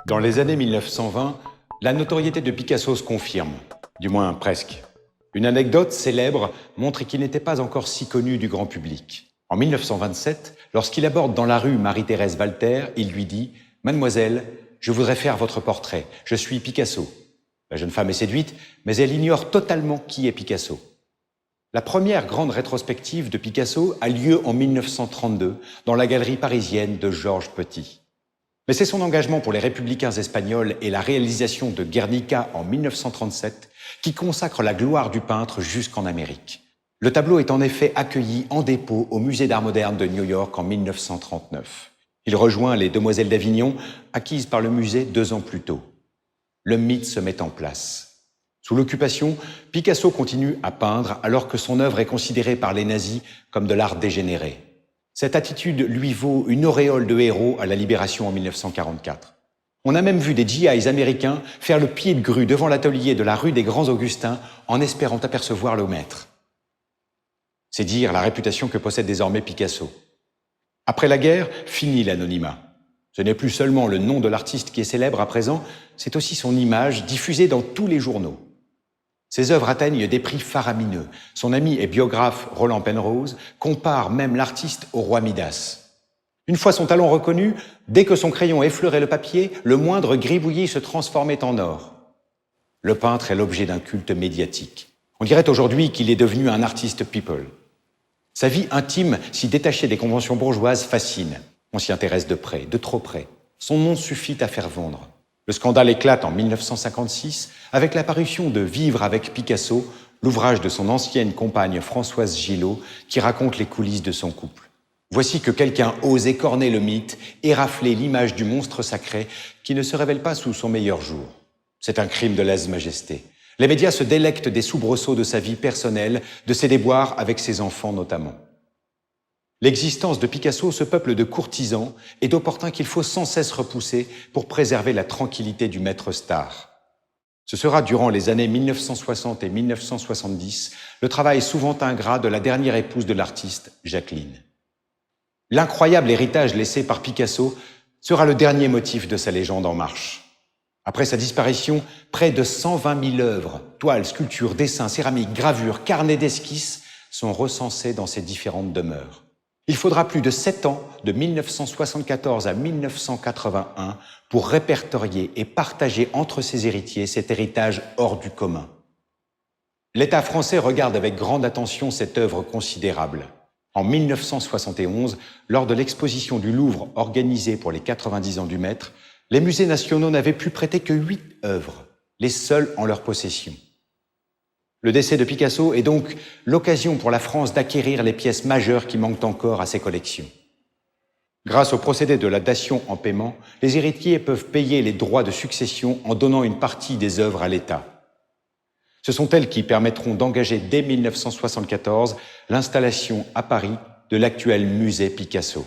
Dans les années 1920, la notoriété de Picasso se confirme, du moins presque. Une anecdote célèbre montre qu'il n'était pas encore si connu du grand public. En 1927, lorsqu'il aborde dans la rue Marie-Thérèse Walter, il lui dit « Mademoiselle, je voudrais faire votre portrait, je suis Picasso ». La jeune femme est séduite, mais elle ignore totalement qui est Picasso. La première grande rétrospective de Picasso a lieu en 1932 dans la galerie parisienne de Georges Petit. Mais c'est son engagement pour les républicains espagnols et la réalisation de Guernica en 1937 qui consacre la gloire du peintre jusqu'en Amérique. Le tableau est en effet accueilli en dépôt au Musée d'Art moderne de New York en 1939. Il rejoint les Demoiselles d'Avignon, acquises par le musée 2 ans plus tôt. Le mythe se met en place. Sous l'occupation, Picasso continue à peindre alors que son œuvre est considérée par les nazis comme de l'art dégénéré. Cette attitude lui vaut une auréole de héros à la Libération en 1944. On a même vu des GIs américains faire le pied de grue devant l'atelier de la rue des Grands Augustins en espérant apercevoir le maître. C'est dire la réputation que possède désormais Picasso. Après la guerre, fini l'anonymat. Ce n'est plus seulement le nom de l'artiste qui est célèbre à présent, c'est aussi son image diffusée dans tous les journaux. Ses œuvres atteignent des prix faramineux. Son ami et biographe Roland Penrose compare même l'artiste au roi Midas. Une fois son talent reconnu, dès que son crayon effleurait le papier, le moindre gribouillis se transformait en or. Le peintre est l'objet d'un culte médiatique. On dirait aujourd'hui qu'il est devenu un artiste people. Sa vie intime, si détachée des conventions bourgeoises, fascine. On s'y intéresse de près, de trop près. Son nom suffit à faire vendre. Le scandale éclate en 1956 avec la parution de Vivre avec Picasso, l'ouvrage de son ancienne compagne Françoise Gillot qui raconte les coulisses de son couple. Voici que quelqu'un ose écorner le mythe et rafler l'image du monstre sacré qui ne se révèle pas sous son meilleur jour. C'est un crime de lèse-majesté. Les médias se délectent des soubresauts de sa vie personnelle, de ses déboires avec ses enfants notamment. L'existence de Picasso se peuple de courtisans et d'opportuns qu'il faut sans cesse repousser pour préserver la tranquillité du maître star. Ce sera durant les années 1960 et 1970 le travail souvent ingrat de la dernière épouse de l'artiste, Jacqueline. L'incroyable héritage laissé par Picasso sera le dernier motif de sa légende en marche. Après sa disparition, près de 120 000 œuvres, toiles, sculptures, dessins, céramiques, gravures, carnets d'esquisses sont recensés dans ses différentes demeures. Il faudra plus de 7 ans, de 1974 à 1981, pour répertorier et partager entre ses héritiers cet héritage hors du commun. L'État français regarde avec grande attention cette œuvre considérable. En 1971, lors de l'exposition du Louvre organisée pour les 90 ans du maître, les musées nationaux n'avaient pu prêter que 8 œuvres, les seules en leur possession. Le décès de Picasso est donc l'occasion pour la France d'acquérir les pièces majeures qui manquent encore à ses collections. Grâce au procédé de la dation en paiement, les héritiers peuvent payer les droits de succession en donnant une partie des œuvres à l'État. Ce sont elles qui permettront d'engager dès 1974 l'installation à Paris de l'actuel musée Picasso.